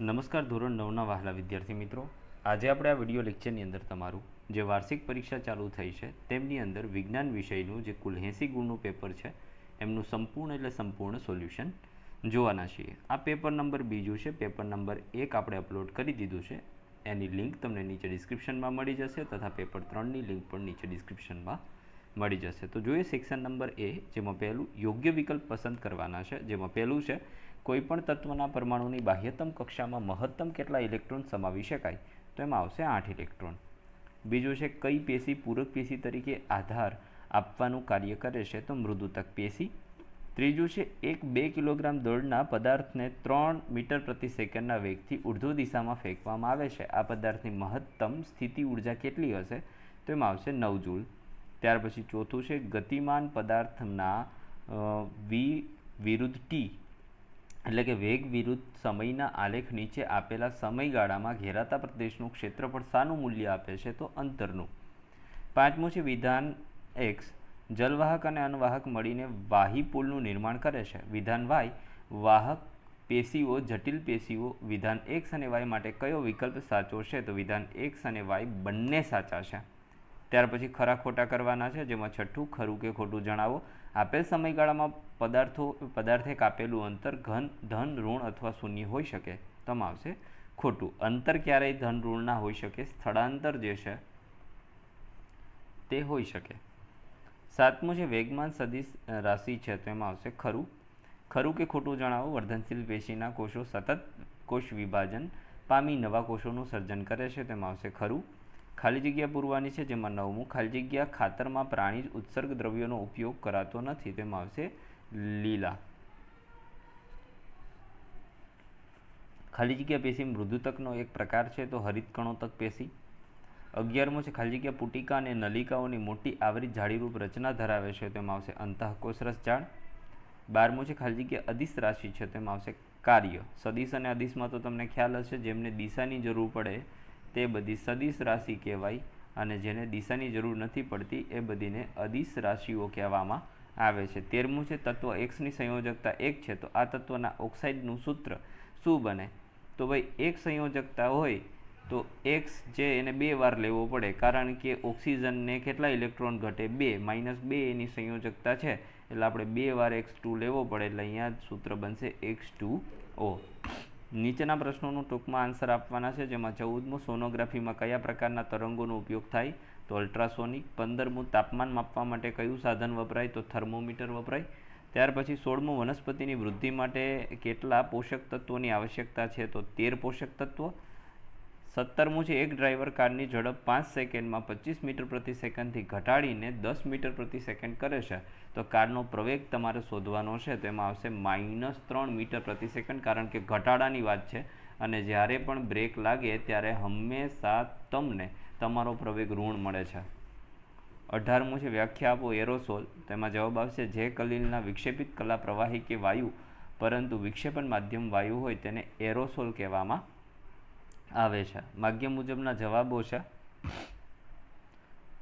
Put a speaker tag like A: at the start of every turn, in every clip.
A: નમસ્કાર ધોરણ 9ના વહાલા વિદ્યાર્થી મિત્રો, આજે આપણે આ વિડીયો લેક્ચરની અંદર તમારું જે વાર્ષિક પરીક્ષા ચાલુ થઈ છે તેમની અંદર વિજ્ઞાન વિષયનું જે કુલ 80 ગુણનું પેપર છે એમનું સંપૂર્ણ સોલ્યુશન જોવાના છીએ. આ પેપર નંબર બીજું છે. પેપર નંબર 1 આપણે અપલોડ કરી દીધું છે, એની લિંક તમને નીચે ડિસ્ક્રિપ્શનમાં મળી જશે તથા પેપર 3ની લિંક પણ નીચે ડિસ્ક્રિપ્શનમાં મળી જશે. તો જોઈએ સેક્શન નંબર એ, જેમાં પહેલું યોગ્ય વિકલ્પ પસંદ કરવાના છે. જેમાં પહેલું છે કોઈપણ તત્વના પરમાણુની બાહ્યતમ કક્ષામાં મહત્તમ કેટલા ઇલેક્ટ્રોન સમાવી શકાય, તો એમાં આવશે 8 ઇલેક્ટ્રોન. બીજું છે કઈ પેશી પૂરક પેશી તરીકે આધાર આપવાનું કાર્ય કરે છે, તો મૃદુતક પેશી. ત્રીજું છે 1-2 કિલોગ્રામ દળના પદાર્થને 3 મીટર પ્રતિ સેકન્ડના વેગથી ઉર્ધ્વ દિશામાં ફેંકવામાં આવે છે. આ પદાર્થની મહત્તમ સ્થિતિ ઉર્જા કેટલી હશે, તો એમાં આવશે 9 જૂલ. ત્યાર પછી ચોથું છે ગતિમાન પદાર્થના વી વિરુદ્ધ ટી એટલે કે વેગ વિરુદ્ધ સમયના આલેખ નીચે આપેલા સમયગાળામાં ઘેરાતા પ્રદેશનું ક્ષેત્રફળ શાનું મૂલ્ય આપે છે, તો અંતરનું. પાંચમું છે વિધાન એક્સ જલવાહક અને અનવાહક મળીને વાહી પુલનું નિર્માણ કરે છે. વિધાન વાય વાહક પેશીઓ જટિલ પેશીઓ. વિધાન એક્સ અને વાય માટે કયો વિકલ્પ સાચો છે, તો વિધાન એક્સ અને વાય બંને સાચા છે. ત્યાર પછી ખરા ખોટા કરવાના છે, જેમાં છઠ્ઠું ખરું કે ખોટું જણાવો. આપેલ સમયગાળામાં પદાર્થે કાપેલું અંતર ધન, ઋણ અથવા શૂન્ય હોઈ શકે, તો આવશે ખોટું. અંતર ક્યારેય ધન, ઋણ ના હોઈ શકે, સ્થળાંતર જે છે તે હોઈ શકે. સાતમું છે વેગમાન સદિશ રાશિ છે, તો એમાં આવશે ખરું. ખરું કે ખોટું જણાવો. વર્ધનશીલ પેશીના કોષો સતત કોષ વિભાજન પામી નવા કોષોનું સર્જન કરે છે, તેમાં આવશે ખરું. ખાલી જગ્યા પૂરવાની છે, જેમાં નવમું ખાલી જગ્યા ખાતરમાં પ્રાણી ઉત્સર્ગ દ્રવ્યોનો ઉપયોગ કરાતો નથી, તેમાં આવશે લીલા. ખાલી જગ્યા પેશી મૃદુતકનો એક પ્રકાર છે, તો હરિતકણોતક પેશી. 11મું છે ખાલી જગ્યા પુટિકા અને નલિકાઓની મોટી આવરિત જાળીરૂપ રચના ધરાવે છે, તેમાં આવશે અંતઃકોષ રસજાળ. 12મું છે ખાલી જગ્યા અદિશ રાશિ છે, તેમાં આવશે કાર્ય. સદિશ અને અદિશમાં તો તમને ખ્યાલ હશે, જેમને દિશાની જરૂર પડે તે બધી સદિશ રાશિ કહેવાય અને જેને દિશાની જરૂર નથી પડતી એ બધીને અદિશ રાશિઓ કહેવામાં આવે છે. 13મું છે તત્વ એક્સની સંયોજકતા 1 છે, તો આ તત્વના ઓક્સાઇડનું સૂત્ર શું બને, તો ભાઈ એક સંયોજકતા હોય તો એક્સ જે એને 2 વાર લેવો પડે, કારણ કે ઓક્સિજનને કેટલા ઇલેક્ટ્રોન ઘટે, 2 -2 એની સંયોજકતા છે, એટલે આપણે 2 વાર x2 લેવો પડે, એટલે અહીંયા સૂત્ર બનશે X2O. નીચેના પ્રશ્નોનું ટૂંકમાં આન્સર આપવાના છે, જેમાં 14મું સોનોગ્રાફીમાં કયા પ્રકારના તરંગોનો ઉપયોગ થાય, તો અલ્ટ્રાસોનિક. 15મું તાપમાન માપવા માટે કયું સાધન વપરાય, તો થર્મોમીટર વપરાય. ત્યાર પછી 16મું વનસ્પતિની વૃદ્ધિ માટે કેટલા પોષક તત્વોની આવશ્યકતા છે, તો 13 પોષક તત્વો. 17મું છે એક ડ્રાઈવર કારની ઝડપ 5 સેકન્ડમાં 25 મીટર પ્રતિ સેકન્ડથી ઘટાડીને 10 મીટર પ્રતિ સેકન્ડ કરે છે, તો કારનો પ્રવેગ તમારે શોધવાનો છે, તો એમાં આવશે -3 મીટર પ્રતિ સેકન્ડ, કારણ કે ઘટાડાની વાત છે અને જ્યારે પણ બ્રેક લાગે ત્યારે હંમેશા તમને તમારો પ્રવેગ ઋણ મળે છે. 18મું છે વ્યાખ્યા આપો એરોસોલ. તેમાં જવાબ આવશે જે કલિલના વિક્ષેપિત કલા પ્રવાહી કે વાયુ પરંતુ વિક્ષેપણ માધ્યમ વાયુ હોય તેને એરોસોલ કહેવામાં આવે છે. માગ્ય મુજબના જવાબો છે,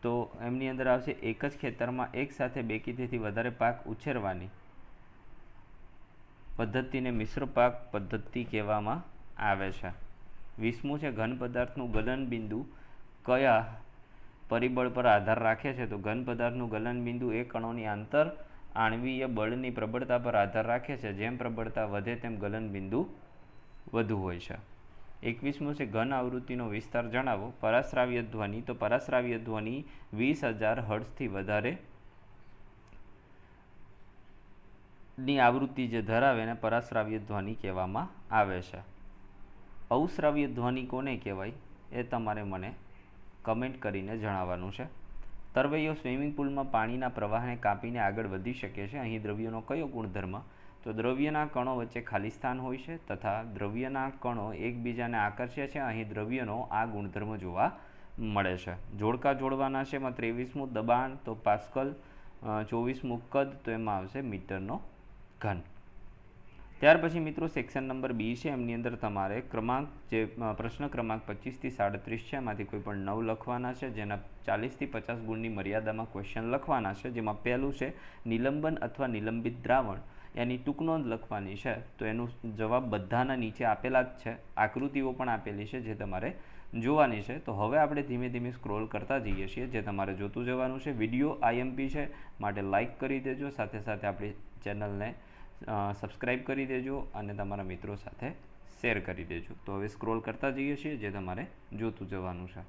A: તો એમની અંદર આવશે એક જ ખેતરમાં એક સાથે 2 કે તેથી વધારે પાક ઉછેરવાની પદ્ધતિને મિશ્ર પાક પદ્ધતિ કહેવામાં આવે છે. 20મું છે ઘન પદાર્થનું ગલન બિંદુ કયા પરિબળ પર આધાર રાખે છે, તો ઘન પદાર્થનું ગલન બિંદુ એ કણોની આંતર આણ્વીય બળની પ્રબળતા પર આધાર રાખે છે. જેમ પ્રબળતા વધે તેમ ગલન બિંદુ વધુ હોય છે. 21મું છે ઘન આવૃત્તિનો વિસ્તાર જણાવો. પરાશ્રાવ્ય ધ્વનિ, તો પરાશ્રાવ્ય ધ્વનિ 20,000 હર્ટ્ઝથી વધારે ની આવૃત્તિ જે ધરાવે એને પરાશ્રાવ્ય ધ્વનિ કહેવામાં આવે છે. અવશ્રાવ્ય ધ્વનિ કોને કહેવાય એ તમારે મને કમેન્ટ કરીને જણાવવાનું છે. તરવૈયો સ્વિમિંગ પુલમાં પાણીના પ્રવાહને કાપીને આગળ વધી શકે છે. અહીં દ્રવ્યનો કયો ગુણધર્મ, તો દ્રવ્યના કણો વચ્ચે ખાલી સ્થાન હોય છે તથા દ્રવ્યના કણો એકબીજાને આકર્ષે છે. અહીં દ્રવ્યનો આ ગુણધર્મ જોવા મળે છે. જોડકા જોડવાના છે, એમાં 23મું દબાણ, તો પાસ્કલ. 24મું કદ, તો એમાં આવશે મીટરનો ઘન. ત્યાર પછી મિત્રો સેક્શન નંબર બી છે, એમની અંદર તમારે પ્રશ્ન ક્રમાંક 25 થી 37 છે, એમાંથી કોઈ પણ 9 લખવાના છે, જેના 40 થી 50 ગુણની મર્યાદામાં ક્વેશ્ચન લખવાના છે. જેમાં પહેલું છે નિલંબન અથવા નિલંબિત દ્રાવણ એની ટૂંક નોંધ લખવાની છે. તો એનો જવાબ બધાના નીચે આપેલા જ છે, આકૃતિઓ પણ આપેલી છે જે તમારે જોવાની છે. તો હવે આપણે ધીમે ધીમે સ્ક્રોલ કરતા જઈએ છીએ, જે તમારે જોતું જવાનું છે. વિડીયો આઈએમપી છે માટે લાઇક કરી દેજો, સાથે સાથે આપણી ચેનલને સબસ્ક્રાઈબ કરી દેજો અને તમારા મિત્રો સાથે શેર કરી દેજો. તો હવે સ્ક્રોલ કરતા જઈએ છીએ, જે તમારે જોતું જવાનું છે.